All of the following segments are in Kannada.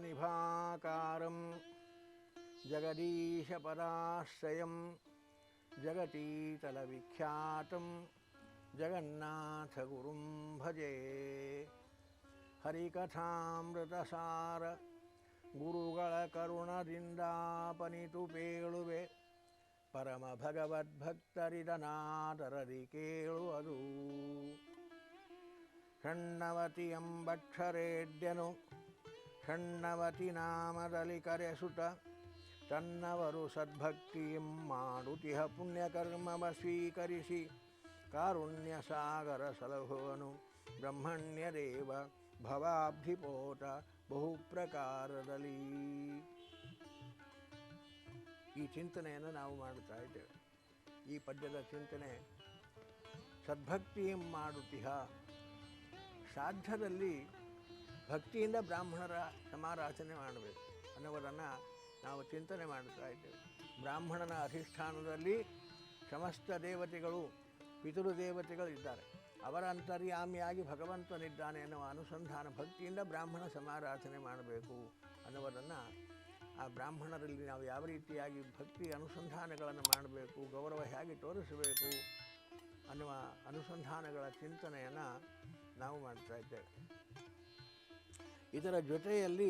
ಜಗನ್ನಿಭಾಕಾರಂ ಜಗದೀಶಪದಾಶ್ರಯಂ ಜಗತೀತಲವಿಖ್ಯಾತಂ ಜಗನ್ನಾಥಗುರುಂ ಭಜೆ. ಹರಿಕಥಾಮೃತಸಾರ ಗುರುಗಳ ಕರುಣದಿಂದಾಪನಿತು ಪೇಳುವೆ, ಪರಮ ಭಗವದ್ಭಕ್ತರಿದನಾದರದಿ ಕೇಳುವುದು. ಷಣ್ಣವತಿ ಎಂಬಕ್ಷರೇಡ್ಯನು ಷಣ್ಣವತಿ ನಾಮದಲ್ಲಿ ಕರೆಸುತ್ತ ತನ್ನವರು ಸದ್ಭಕ್ತಿಯಂ ಮಾಡುತಿಹ ಪುಣ್ಯಕರ್ಮವ ಸ್ವೀಕರಿಸಿ ಕಾರುಣ್ಯ ಸಾಗರ ಸಲಹುವನು ಬ್ರಹ್ಮಣ್ಯ ದೇವ ಭವಾಬ್ಧಿಪೋತ ಬಹುಪ್ರಕಾರದಲ್ಲಿ. ಈ ಚಿಂತನೆಯನ್ನು ನಾವು ಮಾಡುತ್ತಾ ಇದ್ದೇವೆ. ಈ ಪದ್ಯದ ಚಿಂತನೆ ಸದ್ಭಕ್ತಿಯಂ ಮಾಡುತಿಹ. ಶ್ರಾದ್ದದಲ್ಲಿ ಭಕ್ತಿಯಿಂದ ಬ್ರಾಹ್ಮಣರ ಸಮಾರಾಧನೆ ಮಾಡಬೇಕು ಅನ್ನುವುದನ್ನು ನಾವು ಚಿಂತನೆ ಮಾಡುತ್ತಾ ಇದ್ದೇವೆ. ಬ್ರಾಹ್ಮಣನ ಅಧಿಷ್ಠಾನದಲ್ಲಿ ಸಮಸ್ತ ದೇವತೆಗಳು ಪಿತೃದೇವತೆಗಳು ಇದ್ದಾರೆ. ಅವರ ಅಂತರ್ಯಾಮಿಯಾಗಿ ಭಗವಂತನಿದ್ದಾನೆ ಎನ್ನುವ ಅನುಸಂಧಾನ ಭಕ್ತಿಯಿಂದ ಬ್ರಾಹ್ಮಣ ಸಮಾರಾಧನೆ ಮಾಡಬೇಕು ಅನ್ನುವುದನ್ನು, ಆ ಬ್ರಾಹ್ಮಣರಲ್ಲಿ ನಾವು ಯಾವ ರೀತಿಯಾಗಿ ಭಕ್ತಿ ಅನುಸಂಧಾನಗಳನ್ನು ಮಾಡಬೇಕು, ಗೌರವ ಹೇಗೆ ತೋರಿಸಬೇಕು ಅನ್ನುವ ಅನುಸಂಧಾನಗಳ ಚಿಂತನೆಯನ್ನು ನಾವು ಮಾಡ್ತಾ ಇದ್ದೇವೆ. ಇದರ ಜೊತೆಯಲ್ಲಿ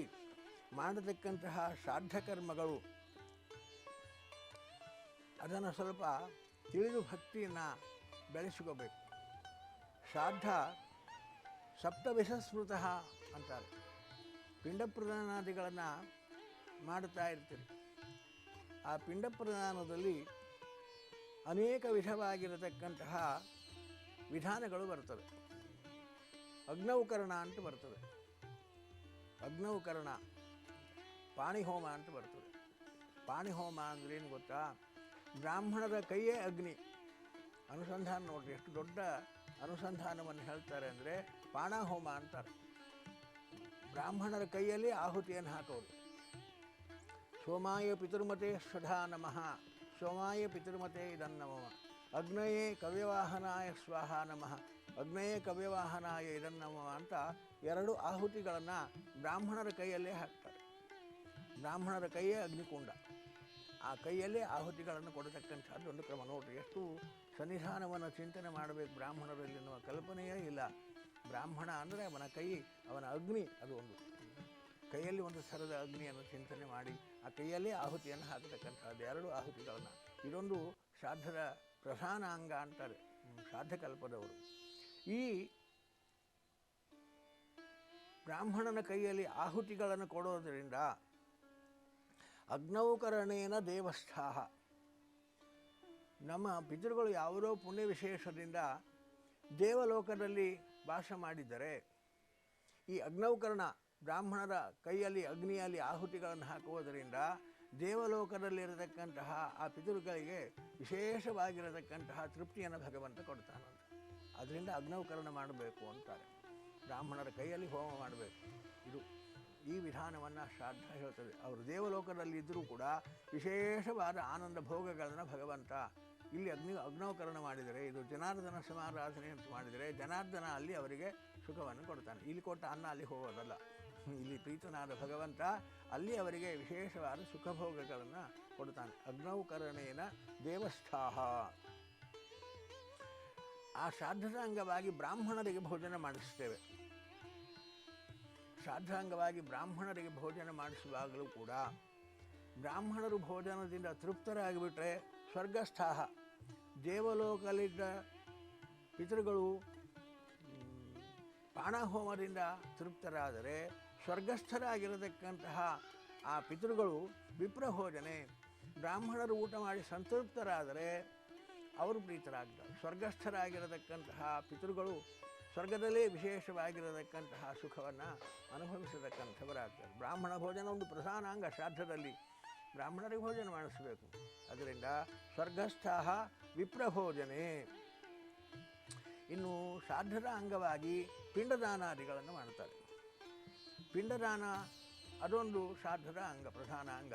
ಮಾಡತಕ್ಕಂತಹ ಶ್ರಾದ್ದ ಕರ್ಮಗಳು ಅದನ್ನು ಸ್ವಲ್ಪ ತಿಳಿದು ಭಕ್ತಿಯನ್ನು ಬೆಳೆಸಿಕೋಬೇಕು. ಶ್ರಾದ್ದ ಸಪ್ತವಿಷಸ್ಮೃತಃ ಅಂತಾರೆ. ಪಿಂಡ ಪ್ರದಾನಾದಿಗಳನ್ನು ಮಾಡುತ್ತಾ ಇರ್ತೀರಿ. ಆ ಪಿಂಡ ಪ್ರದಾನದಲ್ಲಿ ಅನೇಕ ವಿಧವಾಗಿರತಕ್ಕಂತಹ ವಿಧಾನಗಳು ಬರ್ತವೆ. ಅಗ್ನೌಕರಣ ಅಂತ ಬರ್ತದೆ. ಅಗ್ನೌಕರಣ, ಪಾಣಿಹೋಮ ಅಂತ ಬರ್ತದೆ. ಪಾಣಿಹೋಮ ಅಂದ್ರೇನು ಗೊತ್ತಾ? ಬ್ರಾಹ್ಮಣರ ಕೈಯೇ ಅಗ್ನಿ. ಅನುಸಂಧಾನ ನೋಡ್ರಿ, ಎಷ್ಟು ದೊಡ್ಡ ಅನುಸಂಧಾನವನ್ನು ಹೇಳ್ತಾರೆ ಅಂದರೆ ಪಾಣಹೋಮ ಅಂತಾರೆ. ಬ್ರಾಹ್ಮಣರ ಕೈಯಲ್ಲಿ ಆಹುತಿಯನ್ನು ಹಾಕೋರು. ಸೋಮಾಯ ಪಿತೃಮತೆ ಶ್ರಧಾ ನಮಃ, ಸೋಮಾಯ ಪಿತೃಮತೆ ಇದನ್ನಮಃ, ಅಗ್ನಯೇ ಕವ್ಯವಾಹನಾಯ ಸ್ವಾಹ ನಮಃ, ಅಗ್ನಯೇ ಕವ್ಯವಾಹನಾಯ ಇದನ್ನಮಃ ಅಂತ ಎರಡು ಆಹುತಿಗಳನ್ನು ಬ್ರಾಹ್ಮಣರ ಕೈಯಲ್ಲೇ ಹಾಕ್ತಾರೆ. ಬ್ರಾಹ್ಮಣರ ಕೈಯೇ ಅಗ್ನಿಕುಂಡ. ಆ ಕೈಯಲ್ಲೇ ಆಹುತಿಗಳನ್ನು ಕೊಡತಕ್ಕಂಥದ್ದು ಒಂದು ಕ್ರಮ. ನೋಡ್ರಿ, ಎಷ್ಟು ಸನ್ನಿಧಾನವನ್ನು ಚಿಂತನೆ ಮಾಡಬೇಕು ಬ್ರಾಹ್ಮಣರಲ್ಲಿ ಎನ್ನುವ ಕಲ್ಪನೆಯೇ ಇಲ್ಲ. ಬ್ರಾಹ್ಮಣ ಅಂದರೆ ಅವನ ಕೈ, ಅವನ ಅಗ್ನಿ. ಅದು ಒಂದು ಕೈಯಲ್ಲಿ ಒಂದು ಸರದ ಅಗ್ನಿಯನ್ನು ಚಿಂತನೆ ಮಾಡಿ ಆ ಕೈಯಲ್ಲೇ ಆಹುತಿಯನ್ನು ಹಾಕತಕ್ಕಂಥದ್ದು ಎರಡು ಆಹುತಿಗಳನ್ನು. ಇದೊಂದು ಶ್ರಾದ್ದದ ಪ್ರಧಾನ ಅಂಗ ಅಂತಾರೆ ಶ್ರಾದ್ದಕಲ್ಪದವರು. ಈ ಬ್ರಾಹ್ಮಣನ ಕೈಯಲ್ಲಿ ಆಹುತಿಗಳನ್ನು ಕೊಡೋದರಿಂದ ಅಗ್ನೌಕರಣೇನ ದೇವಸ್ಥಾಹ, ನಮ್ಮ ಪಿತೃಗಳು ಯಾವುದೋ ಪುಣ್ಯ ವಿಶೇಷದಿಂದ ದೇವಲೋಕದಲ್ಲಿ ವಾಸ ಮಾಡಿದ್ದರೆ ಈ ಅಗ್ನೌಕರಣ ಬ್ರಾಹ್ಮಣರ ಕೈಯಲ್ಲಿ ಅಗ್ನಿಯಲ್ಲಿ ಆಹುತಿಗಳನ್ನು ಹಾಕುವುದರಿಂದ ದೇವಲೋಕದಲ್ಲಿರತಕ್ಕಂತಹ ಆ ಪಿತೃಗಳಿಗೆ ವಿಶೇಷವಾಗಿರತಕ್ಕಂತಹ ತೃಪ್ತಿಯನ್ನು ಭಗವಂತ ಕೊಡ್ತಾನಂತೆ. ಅದರಿಂದ ಅಗ್ನೌಕರಣ ಮಾಡಬೇಕು ಅಂತಾರೆ. ಬ್ರಾಹ್ಮಣರ ಕೈಯಲ್ಲಿ ಹೋಮ ಮಾಡಬೇಕು. ಇದು ಈ ವಿಧಾನವನ್ನು ಶ್ರಾದ್ದ ಹೇಳ್ತದೆ. ಅವರು ದೇವಲೋಕದಲ್ಲಿ ಇದ್ದರೂ ಕೂಡ ವಿಶೇಷವಾದ ಆನಂದ ಭೋಗಗಳನ್ನು ಭಗವಂತ ಇಲ್ಲಿ ಅಗ್ನೌಕರಣ ಮಾಡಿದರೆ, ಇದು ಜನಾರ್ದನ ಸಮಾರಾಧನೆ ಅಂತ ಮಾಡಿದರೆ ಜನಾರ್ದನ ಅಲ್ಲಿ ಅವರಿಗೆ ಸುಖವನ್ನು ಕೊಡ್ತಾನೆ. ಇಲ್ಲಿ ಕೊಟ್ಟ ಅನ್ನ ಅಲ್ಲಿ ಹೋಗೋದಲ್ಲ. ಇಲ್ಲಿ ಪ್ರೀತನಾದ ಭಗವಂತ ಅಲ್ಲಿ ಅವರಿಗೆ ವಿಶೇಷವಾದ ಸುಖಭೋಗಗಳನ್ನು ಕೊಡ್ತಾನೆ. ಅಗ್ನೌಕರಣೇನ ದೇವಸ್ಥಾಹ. ಆ ಶ್ರಾದ್ದದ ಅಂಗವಾಗಿ ಬ್ರಾಹ್ಮಣರಿಗೆ ಭೋಜನ ಮಾಡಿಸ್ತೇವೆ. ಶ್ರಾದ್ದಾಂಗವಾಗಿ ಬ್ರಾಹ್ಮಣರಿಗೆ ಭೋಜನ ಮಾಡಿಸುವಾಗಲೂ ಕೂಡ ಬ್ರಾಹ್ಮಣರು ಭೋಜನದಿಂದ ತೃಪ್ತರಾಗಿಬಿಟ್ರೆ ಸ್ವರ್ಗಸ್ಥಾಹ, ದೇವಲೋಕದಲ್ಲಿದ್ದ ಪಿತೃಗಳು ಪಾಣಹೋಮದಿಂದ ತೃಪ್ತರಾದರೆ ಸ್ವರ್ಗಸ್ಥರಾಗಿರತಕ್ಕಂತಹ ಆ ಪಿತೃಗಳು ವಿಪ್ರಭೋಜನೆ, ಬ್ರಾಹ್ಮಣರು ಊಟ ಮಾಡಿ ಸಂತೃಪ್ತರಾದರೆ ಅವರು ಪ್ರೀತರಾಗ್ತಾರೆ. ಸ್ವರ್ಗಸ್ಥರಾಗಿರತಕ್ಕಂತಹ ಪಿತೃಗಳು ಸ್ವರ್ಗದಲ್ಲೇ ವಿಶೇಷವಾಗಿರತಕ್ಕಂತಹ ಸುಖವನ್ನು ಅನುಭವಿಸತಕ್ಕಂಥವರಾಗ್ತಾರೆ. ಬ್ರಾಹ್ಮಣ ಭೋಜನ ಒಂದು ಪ್ರಧಾನ ಅಂಗ ಶ್ರಾದ್ದದಲ್ಲಿ. ಬ್ರಾಹ್ಮಣರಿಗೆ ಭೋಜನ ಮಾಡಿಸಬೇಕು. ಅದರಿಂದ ಸ್ವರ್ಗಸ್ಥಾಹ ವಿಪ್ರಭೋಜನೆ. ಇನ್ನು ಶ್ರಾದ್ದದ ಅಂಗವಾಗಿ ಪಿಂಡದಾನಾದಿಗಳನ್ನು ಮಾಡ್ತಾರೆ. ಪಿಂಡದಾನ ಅದೊಂದು ಶ್ರಾದ್ದದ ಅಂಗ, ಪ್ರಧಾನ ಅಂಗ.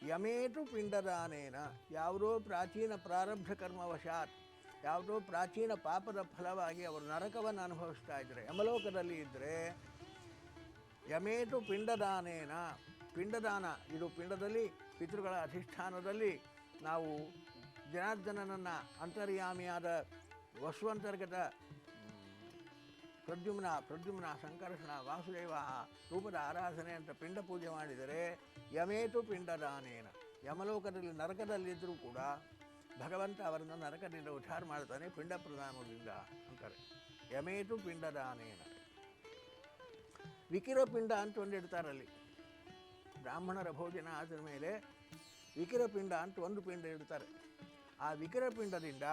ಯಮೇತು ಪಿಂಡದಾನೇನ, ಯಾವುದೋ ಪ್ರಾಚೀನ ಪ್ರಾರಬ್ಧ ಕರ್ಮವಶಾತ್, ಯಾವುದೋ ಪ್ರಾಚೀನ ಪಾಪದ ಫಲವಾಗಿ ಅವರು ನರಕವನ್ನು ಅನುಭವಿಸ್ತಾ ಇದ್ದರೆ, ಯಮಲೋಕದಲ್ಲಿ ಇದ್ದರೆ ಯಮೇತು ಪಿಂಡದಾನೇನ, ಪಿಂಡದಾನ ಇದು ಪಿಂಡದಲ್ಲಿ ಪಿತೃಗಳ ಅಧಿಷ್ಠಾನದಲ್ಲಿ ನಾವು ಜನಾರ್ದನನನ್ನು ಅಂತರ್ಯಾಮಿಯಾದ ವಸುವಂತರ್ಗತ ಪ್ರದ್ಯುಮ್ನ ಸಂಕರ್ಷಣ ವಾಸುದೇವ ರೂಪದ ಆರಾಧನೆ ಅಂತ ಪಿಂಡ ಪೂಜೆ ಮಾಡಿದರೆ ಯಮೇತು ಪಿಂಡದಾನೇನ, ಯಮಲೋಕದಲ್ಲಿ ನರಕದಲ್ಲಿದ್ದರೂ ಕೂಡ ಭಗವಂತ ಅವರನ್ನು ನರಕದಿಂದ ಉದ್ಧಾರ ಮಾಡ್ತಾನೆ ಪಿಂಡ ಪ್ರದಾನದಿಂದ ಅಂತಾರೆ. ಯಮೇತು ಪಿಂಡದಾನೇನ. ವಿಕಿರಪಿಂಡ ಅಂತ ಒಂದು ಇಡ್ತಾರಲ್ಲಿ, ಬ್ರಾಹ್ಮಣರ ಭೋಜನ ಆದ ಮೇಲೆ ವಿಕಿರಪಿಂಡ ಅಂತ ಒಂದು ಪಿಂಡ ಇಡ್ತಾರೆ. ಆ ವಿಕಿರಪಿಂಡದಿಂದ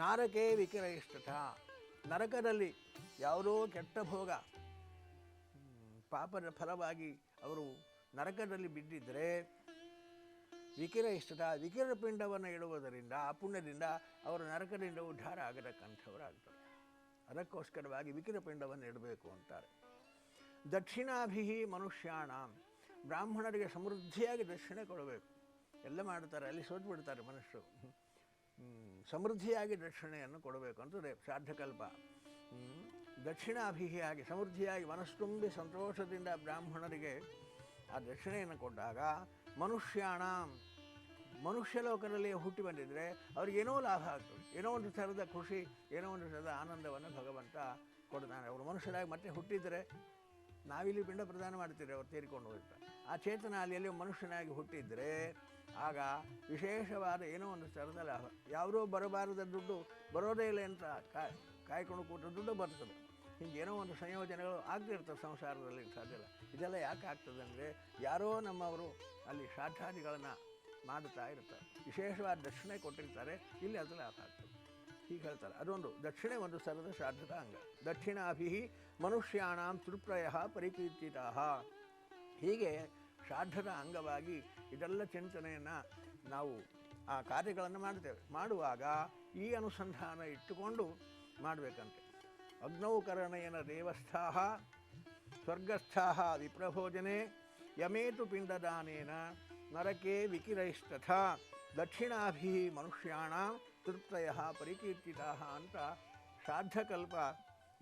ನಾರಕೆ ವಿಕಿರ ಇಷ್ಟತ, ನರಕದಲ್ಲಿ ಯಾವುದೋ ಕೆಟ್ಟ ಭೋಗ ಪಾಪದ ಫಲವಾಗಿ ಅವರು ನರಕದಲ್ಲಿ ಬಿದ್ದಿದ್ದರೆ ವಿಕಿರ ಇಷ್ಟತ, ವಿಕಿರ ಪಿಂಡವನ್ನು ಇಡುವುದರಿಂದ ಆ ಪುಣ್ಯದಿಂದ ಅವರು ನರಕದಿಂದ ಉದ್ಧಾರ ಆಗತಕ್ಕಂಥವರಾಗ್ತಾರೆ. ಅದಕ್ಕೋಸ್ಕರವಾಗಿ ವಿಕಿರ ಪಿಂಡವನ್ನು ಇಡಬೇಕು ಅಂತಾರೆ. ದಕ್ಷಿಣಾಭಿ ಮನುಷ್ಯಾಣ, ಬ್ರಾಹ್ಮಣರಿಗೆ ಸಮೃದ್ಧಿಯಾಗಿ ದಕ್ಷಿಣೆ ಕೊಡಬೇಕು. ಎಲ್ಲ ಮಾಡ್ತಾರೆ, ಅಲ್ಲಿ ಸೋತ್ಬಿಡ್ತಾರೆ ಮನುಷ್ಯರು. ಸಮೃದ್ಧಿಯಾಗಿ ದಕ್ಷಿಣೆಯನ್ನು ಕೊಡಬೇಕು ಅಂತಂದರೆ ಶ್ರಾದ್ದಕಲ್ಪ. ದಕ್ಷಿಣಾಭಿಹಿಯಾಗಿ ಸಮೃದ್ಧಿಯಾಗಿ ಮನಸ್ತುಂಬಿ ಸಂತೋಷದಿಂದ ಬ್ರಾಹ್ಮಣರಿಗೆ ಆ ದಕ್ಷಿಣೆಯನ್ನು ಕೊಟ್ಟಾಗ ಮನುಷ್ಯಾಣ, ಮನುಷ್ಯ ಲೋಕದಲ್ಲಿ ಹುಟ್ಟಿ ಬಂದಿದ್ದರೆ ಅವ್ರಿಗೇನೋ ಲಾಭ ಆಗ್ತದೆ, ಏನೋ ಒಂದು ಥರದ ಖುಷಿ, ಏನೋ ಒಂದು ಥರದ ಆನಂದವನ್ನು ಭಗವಂತ ಕೊಡ್ತಾನೆ. ಅವರು ಮನುಷ್ಯರಾಗಿ ಮತ್ತೆ ಹುಟ್ಟಿದರೆ ನಾವಿಲ್ಲಿ ಪಿಂಡ ಪ್ರದಾನ ಮಾಡ್ತೀರಿ, ಅವ್ರು ತೀರಿಕೊಂಡು ಹೋಗ್ತಾರೆ. ಆ ಚೇತನ ಅಲ್ಲಿ ಮನುಷ್ಯನಾಗಿ ಹುಟ್ಟಿದರೆ ಆಗ ವಿಶೇಷವಾದ ಏನೋ ಒಂದು ಥರದ ಲಾಭ. ಯಾವುದೋ ಬರಬಾರದ ದುಡ್ಡು ಬರೋದೇ ಇಲ್ಲ ಅಂತ ಕಾಯ್ಕೊಂಡು ಕೂತ ದುಡ್ಡು ಬರ್ತದೆ. ಹೀಗೇನೋ ಒಂದು ಸಂಯೋಜನೆಗಳು ಆಗ್ತಿರ್ತದೆ ಸಂಸಾರದಲ್ಲಿ. ಸಾಧ್ಯ ಇದೆಲ್ಲ ಯಾಕೆ ಆಗ್ತದೆ ಅಂದರೆ ಯಾರೋ ನಮ್ಮವರು ಅಲ್ಲಿ ಶ್ರಾದ್ದಾದಿಗಳನ್ನು ಮಾಡುತ್ತಾ ಇರ್ತಾರೆ, ವಿಶೇಷವಾದ ದಕ್ಷಿಣೆ ಕೊಟ್ಟಿರ್ತಾರೆ, ಇಲ್ಲಿ ಅದು ಲಾಭ ಆಗ್ತದೆ. ಹೀಗೆ ಹೇಳ್ತಾರೆ. ಅದೊಂದು ದಕ್ಷಿಣೆ ಒಂದು ಸರದ ಶ್ರಾದ್ದದ ಅಂಗ. ದಕ್ಷಿಣಾಭಿ ಮನುಷ್ಯಾಣಾಂ ತೃಪ್ರಯ ಪರಿಕೀರ್ತಿತಾ. ಹೀಗೆ ಶ್ರಾದ್ದದ ಅಂಗವಾಗಿ ಇದೆಲ್ಲ ಚಿಂತನೆಯನ್ನು ನಾವು ಆ ಕಾರ್ಯಗಳನ್ನು ಮಾಡ್ತೇವೆ. ಮಾಡುವಾಗ ಈ ಅನುಸಂಧಾನ ಇಟ್ಟುಕೊಂಡು ಮಾಡಬೇಕಂತೆ. ಅಗ್ನೌಕರಣೇನ ದೇವಸ್ಥಾಃ ಸ್ವರ್ಗಸ್ಥಾಃ ವಿಪ್ರಭೋಜನೆ ಯಮೇತು ಪಿಂಡದಾನೇನ ನರಕೆ ವಿಕಿರೈಸ್ತಥಾ ದಕ್ಷಿಣಾಭಿ ಮನುಷ್ಯಾಣ ತೃಪ್ತಯ ಪರಿಕೀರ್ತಿತಾ ಅಂತ ಶ್ರಾದ್ದಕಲ್ಪ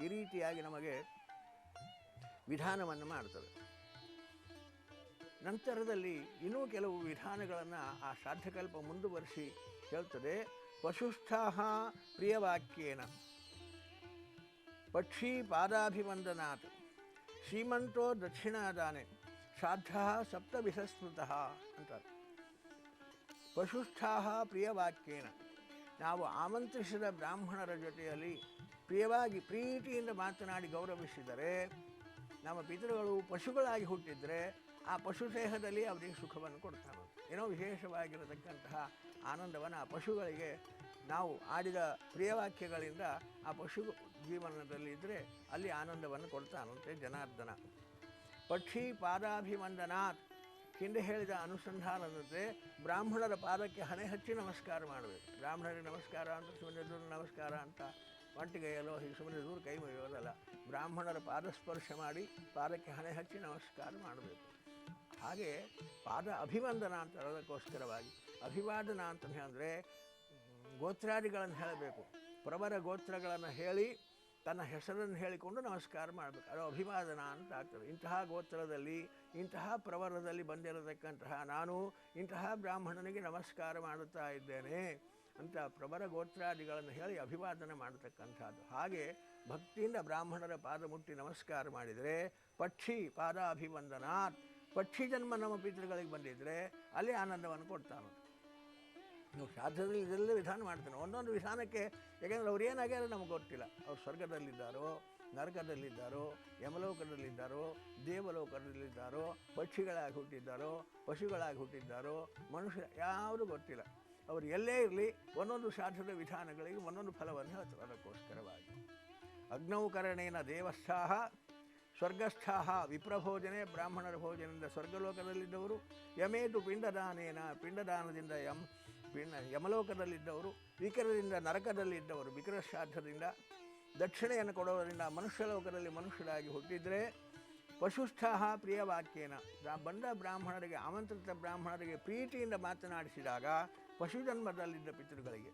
ಈ ರೀತಿಯಾಗಿ ನಮಗೆ ವಿಧಾನವನ್ನು ಮಾಡ್ತದೆ. ನಂತರದಲ್ಲಿ ಇನ್ನೂ ಕೆಲವು ವಿಧಾನಗಳನ್ನು ಆ ಶ್ರಾದ್ದಕಲ್ಪ ಮುಂದುವರಿಸಿ ಹೇಳ್ತದೆ. ಪಶುಸ್ಥಾಃ ಪ್ರಿಯವಾಕ್ಯೇನ ಪಕ್ಷಿ ಪಾದಾಭಿವಂದನಾತ್ ಶ್ರೀಮಂತೋ ದಕ್ಷಿಣಾದಾನೆ ಶ್ರಾದ್ಧ ಸಪ್ತವಿಸಸ್ಮೃತಃ ಅಂತಾರೆ. ಪಶುಸ್ಥಾಃ ಪ್ರಿಯವಾಕ್ಯೇನ, ನಾವು ಆಮಂತ್ರಿಸಿದ ಬ್ರಾಹ್ಮಣರ ಜೊತೆಯಲ್ಲಿ ಪ್ರಿಯವಾಗಿ ಪ್ರೀತಿಯಿಂದ ಮಾತನಾಡಿ ಗೌರವಿಸಿದರೆ, ನಮ್ಮ ಪಿತೃಗಳು ಪಶುಗಳಾಗಿ ಹುಟ್ಟಿದರೆ ಆ ಪಶು ದೇಹದಲ್ಲಿ ಅವರಿಗೆ ಸುಖವನ್ನು ಕೊಡ್ತಾನೆ. ಏನೋ ವಿಶೇಷವಾಗಿರತಕ್ಕಂತಹ ಆನಂದವನ್ನು ಆ ಪಶುಗಳಿಗೆ ನಾವು ಆಡಿದ ಪ್ರಿಯವಾಕ್ಯಗಳಿಂದ ಆ ಪಶು ಜೀವನದಲ್ಲಿ ಇದ್ದರೆ ಅಲ್ಲಿ ಆನಂದವನ್ನು ಕೊಡ್ತಾನಂತೆ ಜನಾರ್ದನ. ಪಕ್ಷಿ ಪಾದಾಭಿವಂದನಾತ್, ಹಿಂದೆ ಹೇಳಿದ ಅನುಸಂಧಾನದಂತೆ ಬ್ರಾಹ್ಮಣರ ಪಾದಕ್ಕೆ ಹಣೆ ಹಚ್ಚಿ ನಮಸ್ಕಾರ ಮಾಡಬೇಕು. ಬ್ರಾಹ್ಮಣರಿಗೆ ನಮಸ್ಕಾರ ಅಂತ ಸುಮ್ಮನೆ ದೂರ ನಮಸ್ಕಾರ ಅಂತ ಒಂಟಿಗೆಯಲ್ಲೋ ಹೀಗೆ ಸುಮ್ಮನೆ ದೂರ ಕೈ ಮುಗಿಯೋದಲ್ಲ. ಬ್ರಾಹ್ಮಣರ ಪಾದಸ್ಪರ್ಶ ಮಾಡಿ ಪಾದಕ್ಕೆ ಹಣೆ ಹಚ್ಚಿ ನಮಸ್ಕಾರ ಮಾಡಬೇಕು. ಹಾಗೆ ಪಾದ ಅಭಿವಂದನ ಅಂತ ಅದಕ್ಕೋಸ್ಕರವಾಗಿ ಅಭಿವಾದನ ಅಂತ ಹೇಳಿದ್ರೆ ಗೋತ್ರಾದಿಗಳನ್ನು ಹೇಳಬೇಕು. ಪ್ರವರ ಗೋತ್ರಗಳನ್ನು ಹೇಳಿ ತನ್ನ ಹೆಸರನ್ನು ಹೇಳಿಕೊಂಡು ನಮಸ್ಕಾರ ಮಾಡಬೇಕು. ಅದು ಅಭಿವಾದನ ಅಂತ ಆಗ್ತದೆ. ಇಂತಹ ಗೋತ್ರದಲ್ಲಿ ಇಂತಹ ಪ್ರವರದಲ್ಲಿ ಬಂದಿರತಕ್ಕಂತಹ ನಾನು ಇಂತಹ ಬ್ರಾಹ್ಮಣನಿಗೆ ನಮಸ್ಕಾರ ಮಾಡುತ್ತಾ ಇದ್ದೇನೆ ಅಂತ ಪ್ರವರ ಗೋತ್ರಾದಿಗಳನ್ನು ಹೇಳಿ ಅಭಿವಾದನ ಮಾಡತಕ್ಕಂಥದ್ದು. ಹಾಗೆ ಭಕ್ತಿಯಿಂದ ಬ್ರಾಹ್ಮಣರ ಪಾದ ಮುಟ್ಟಿ ನಮಸ್ಕಾರ ಮಾಡಿದರೆ ಪಕ್ಷಿ ಪಾದ ಅಭಿವಂದನಾತ್, ಪಕ್ಷಿ ಜನ್ಮ ನಮ್ಮ ಪಿತೃಗಳಿಗೆ ಬಂದಿದ್ದರೆ ಅಲ್ಲಿ ಆನಂದವನ್ನು ಕೊಡ್ತಾನೆ. ನೀವು ಶ್ರಾದ್ದದಲ್ಲಿ ಇದೆಲ್ಲ ವಿಧಾನ ಮಾಡ್ತಾನೆ. ಒಂದೊಂದು ವಿಧಾನಕ್ಕೆ, ಯಾಕೆಂದರೆ ಅವ್ರು ಏನಾಗ್ಯಾರೋ ನಮಗೆ ಗೊತ್ತಿಲ್ಲ. ಅವ್ರು ಸ್ವರ್ಗದಲ್ಲಿದ್ದಾರೋ, ನರಕದಲ್ಲಿದ್ದಾರೋ, ಯಮಲೋಕದಲ್ಲಿದ್ದಾರೋ, ದೇವಲೋಕದಲ್ಲಿದ್ದಾರೋ, ಪಕ್ಷಿಗಳಾಗಿ ಹುಟ್ಟಿದ್ದಾರೋ, ಪಶುಗಳಾಗಿ ಹುಟ್ಟಿದ್ದಾರೋ, ಮನುಷ್ಯ ಯಾವುದೂ ಗೊತ್ತಿಲ್ಲ. ಅವರು ಎಲ್ಲೇ ಇರಲಿ ಒಂದೊಂದು ಶ್ರಾದ್ದದ ವಿಧಾನಗಳಿಗೆ ಒಂದೊಂದು ಫಲವನ್ನು ಹೇಳ್ತಾರೆ. ಅದಕ್ಕೋಸ್ಕರವಾಗಿ ಅಗ್ನೌಕರಣೇನ ದೇವಸ್ಥಾಃ ಸ್ವರ್ಗಸ್ಥಾಃ ವಿಪ್ರಭೋಜನೆ, ಬ್ರಾಹ್ಮಣರ ಭೋಜನದಿಂದ ಸ್ವರ್ಗಲೋಕದಲ್ಲಿದ್ದವರು, ಯಮೇತು ಪಿಂಡದಾನೇನ, ಪಿಂಡದಾನದಿಂದ ಯಮಲೋಕದಲ್ಲಿದ್ದವರು, ವಿಕಿರದಿಂದ ನರಕದಲ್ಲಿದ್ದವರು, ವಿಕಿರ ಶ್ರಾದ್ದದಿಂದ ದಕ್ಷಿಣೆಯನ್ನು ಕೊಡೋದರಿಂದ ಮನುಷ್ಯ ಲೋಕದಲ್ಲಿ ಮನುಷ್ಯರಾಗಿ ಹುಟ್ಟಿದರೆ, ಪಶುಸ್ಥಾಃ ಪ್ರಿಯವಾಕ್ಯೇನ, ಬಂದ ಬ್ರಾಹ್ಮಣರಿಗೆ ಆಮಂತ್ರಿತ ಬ್ರಾಹ್ಮಣರಿಗೆ ಪ್ರೀತಿಯಿಂದ ಮಾತನಾಡಿಸಿದಾಗ ಪಶುಜನ್ಮದಲ್ಲಿದ್ದ ಪಿತೃಗಳಿಗೆ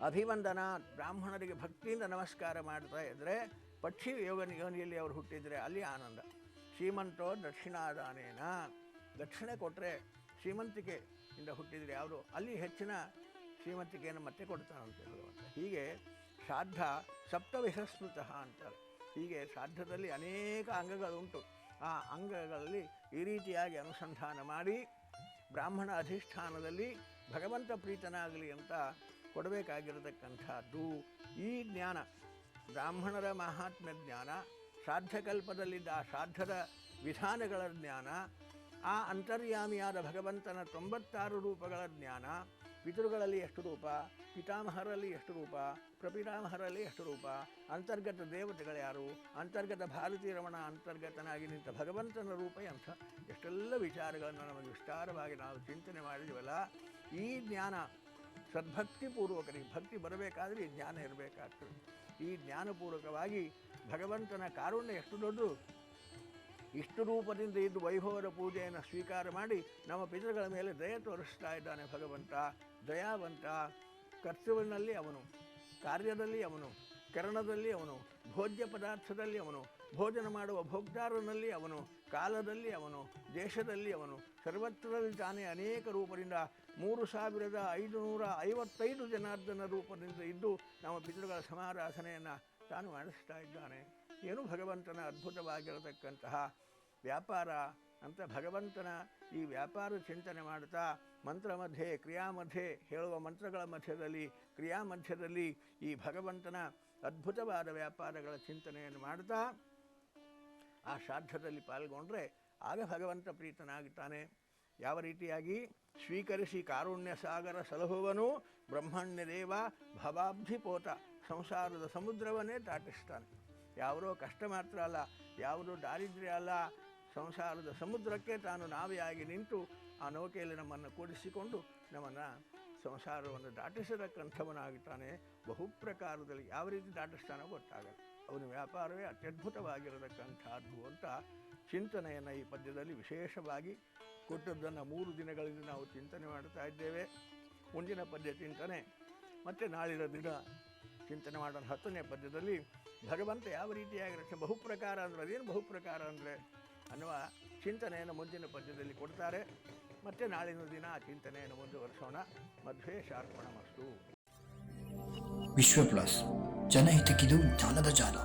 ಅಭಿವಂದನ, ಬ್ರಾಹ್ಮಣರಿಗೆ ಭಕ್ತಿಯಿಂದ ನಮಸ್ಕಾರ ಮಾಡ್ತಾ ಇದ್ದರೆ ಪಕ್ಷಿ ಯೋನಿಯಲ್ಲಿ ಅವರು ಹುಟ್ಟಿದರೆ ಅಲ್ಲಿ ಆನಂದ. ಶ್ರೀಮಂತೋ ದಕ್ಷಿಣಾದಾನೇನ, ದಕ್ಷಿಣೆ ಕೊಟ್ಟರೆ ಶ್ರೀಮಂತಿಕೆಯಿಂದ ಹುಟ್ಟಿದರೆ ಅವರು ಅಲ್ಲಿ ಹೆಚ್ಚಿನ ಶ್ರೀಮಂತಿಕೆಯನ್ನು ಮತ್ತೆ ಕೊಡ್ತಾನಂತೆ ಭಗವಂತ. ಹೀಗೆ ಶ್ರಾದ್ದ ಸಪ್ತವಿಹಸ್ಮೃತಃ ಅಂತಾರೆ. ಹೀಗೆ ಶ್ರಾದ್ದದಲ್ಲಿ ಅನೇಕ ಅಂಗಗಳುಂಟು. ಆ ಅಂಗಗಳಲ್ಲಿ ಈ ರೀತಿಯಾಗಿ ಅನುಸಂಧಾನ ಮಾಡಿ ಬ್ರಾಹ್ಮಣ ಅಧಿಷ್ಠಾನದಲ್ಲಿ ಭಗವಂತ ಪ್ರೀತನಾಗಲಿ ಅಂತ ಕೊಡಬೇಕಾಗಿರತಕ್ಕಂಥದ್ದು ಈ ಜ್ಞಾನ. ಬ್ರಾಹ್ಮಣರ ಮಹಾತ್ಮ್ಯ ಜ್ಞಾನ, ಶ್ರಾದ್ದಕಲ್ಪದಲ್ಲಿದ್ದ ಆ ಶ್ರಾದ್ದದ ವಿಧಾನಗಳ ಜ್ಞಾನ, ಆ ಅಂತರ್ಯಾಮಿಯಾದ ಭಗವಂತನ 96 ರೂಪಗಳ ಜ್ಞಾನ, ಪಿತೃಗಳಲ್ಲಿ ಎಷ್ಟು ರೂಪ, ಪಿತಾಮಹರಲ್ಲಿ ಎಷ್ಟು ರೂಪ, ಪ್ರಪಿತಾಮಹರಲ್ಲಿ ಎಷ್ಟು ರೂಪ, ಅಂತರ್ಗತ ದೇವತೆಗಳು ಯಾರು, ಅಂತರ್ಗತ ಭಾರತೀಯ ರಮಣ ಅಂತರ್ಗತನಾಗಿ ನಿಂತ ಭಗವಂತನ ರೂಪ ಎಂಥ, ಎಷ್ಟೆಲ್ಲ ವಿಚಾರಗಳನ್ನು ನಮಗೆ ವಿಸ್ತಾರವಾಗಿ ನಾವು ಚಿಂತನೆ ಮಾಡಿದ್ವಲ್ಲ. ಈ ಜ್ಞಾನ ಸದ್ಭಕ್ತಿಪೂರ್ವಕರಿಗೆ ಭಕ್ತಿ ಬರಬೇಕಾದ್ರೆ ಈ ಜ್ಞಾನ ಇರಬೇಕಾಗ್ತದೆ. ಈ ಜ್ಞಾನಪೂರ್ವಕವಾಗಿ ಭಗವಂತನ ಕಾರುಣ್ಯ ಎಷ್ಟು ದೊಡ್ಡದು, ಇಷ್ಟು ರೂಪದಿಂದ ಇದ್ದು ವೈಭವದ ಪೂಜೆಯನ್ನು ಸ್ವೀಕಾರ ಮಾಡಿ ನಮ್ಮ ಪಿತೃಗಳ ಮೇಲೆ ದಯೆ ತೋರಿಸ್ತಾ ಇದ್ದಾನೆ ಭಗವಂತ. ದಯಾವಂತ. ಕರ್ತವ್ಯದಲ್ಲಿ ಅವನು, ಕಾರ್ಯದಲ್ಲಿ ಅವನು, ಕರಣದಲ್ಲಿ ಅವನು, ಭೋಜ್ಯ ಪದಾರ್ಥದಲ್ಲಿ ಅವನು, ಭೋಜನ ಮಾಡುವ ಭೋಕ್ತಾರನಲ್ಲಿ ಅವನು, ಕಾಲದಲ್ಲಿ ಅವನು, ದೇಶದಲ್ಲಿ ಅವನು, ಸರ್ವತ್ರದಲ್ಲಿ ತಾನೇ ಅನೇಕ ರೂಪದಿಂದ 3555 ಜನಾರ್ದನ ರೂಪದಿಂದ ಇದ್ದು ನಮ್ಮ ಪಿತೃಗಳ ಸಮಾರಾಧನೆಯನ್ನು ತಾನು ಮಾಡಿಸ್ತಾ ಇದ್ದಾನೆ. ಏನು ಭಗವಂತನ ಅದ್ಭುತವಾಗಿರತಕ್ಕಂತಹ ವ್ಯಾಪಾರ ಅಂತ ಭಗವಂತನ ಈ ವ್ಯಾಪಾರ ಚಿಂತನೆ ಮಾಡ್ತಾ ಮಂತ್ರ ಮಧ್ಯೆ ಕ್ರಿಯಾ ಮಧ್ಯೆ ಹೇಳುವ ಮಂತ್ರಗಳ ಮಧ್ಯದಲ್ಲಿ ಕ್ರಿಯಾ ಮಧ್ಯದಲ್ಲಿ ಈ ಭಗವಂತನ ಅದ್ಭುತವಾದ ವ್ಯಾಪಾರಗಳ ಚಿಂತನೆಯನ್ನು ಮಾಡ್ತಾ ಆ ಶ್ರಾದ್ದದಲ್ಲಿ ಪಾಲ್ಗೊಂಡ್ರೆ ಆಗ ಭಗವಂತ ಪ್ರೀತನಾಗುತ್ತಾನೆ. ಯಾವ ರೀತಿಯಾಗಿ ಸ್ವೀಕರಿಸಿ ಕಾರುಣ್ಯ ಸಾಗರ ಸಲಹುವನು ಬ್ರಹ್ಮಣ್ಯ ದೇವ ಭವಾಬ್ಧಿಪೋತ, ಸಂಸಾರದ ಸಮುದ್ರವನ್ನೇ ದಾಟಿಸ್ತಾನೆ. ಯಾವುದೋ ಕಷ್ಟ ಮಾತ್ರ ಅಲ್ಲ, ಯಾವುದೋ ದಾರಿದ್ರ್ಯ ಅಲ್ಲ, ಸಂಸಾರದ ಸಮುದ್ರಕ್ಕೆ ತಾನು ನಾವೆಯಾಗಿ ನಿಂತು ಆ ನೌಕೆಯಲ್ಲಿ ನಮ್ಮನ್ನು ಕೂಡಿಸಿಕೊಂಡು ನಮ್ಮನ್ನು ಸಂಸಾರವನ್ನು ದಾಟಿಸತಕ್ಕಂಥವನಾಗುತ್ತಾನೆ. ಬಹುಪ್ರಕಾರದಲ್ಲಿ ಯಾವ ರೀತಿ ದಾಟಿಸ್ತಾನೋ ಗೊತ್ತಾಗಲ್ಲ. ಅವನ ವ್ಯಾಪಾರವೇ ಅತ್ಯದ್ಭುತವಾಗಿರತಕ್ಕಂಥದ್ದು ಅಂತ ಚಿಂತನೆಯನ್ನು ಈ ಪದ್ಯದಲ್ಲಿ ವಿಶೇಷವಾಗಿ ಕೊಟ್ಟದ್ದನ್ನು 3 ದಿನಗಳಿಂದ ನಾವು ಚಿಂತನೆ ಮಾಡ್ತಾ ಇದ್ದೇವೆ. ಮುಂದಿನ ಪದ್ಯ ಚಿಂತನೆ ಮತ್ತು ನಾಳಿನ ದಿನ ಚಿಂತನೆ ಮಾಡೋಣ. 10ನೇ ಪದ್ಯದಲ್ಲಿ ಭಗವಂತ ಯಾವ ರೀತಿಯಾಗಿರುತ್ತೆ, ಬಹುಪ್ರಕಾರ ಅಂದರೆ ಅದೇನು ಬಹುಪ್ರಕಾರ ಅಂದರೆ ಅನ್ನುವ ಚಿಂತನೆಯನ್ನು ಮುಂದಿನ ಪದ್ಯದಲ್ಲಿ ಕೊಡ್ತಾರೆ. ಮತ್ತು ನಾಳಿನ ದಿನ ಆ ಚಿಂತನೆಯನ್ನು ಮುಂದುವರಿಸೋಣ. ಮಧ್ವೇ ಶಾರ್ಪಣಮಸ್ತು. ವಿಶ್ವ ಪ್ಲಸ್, ಜನಹಿತಕ್ಕಿದು ಜ್ಞಾನದ ಜಾಲ.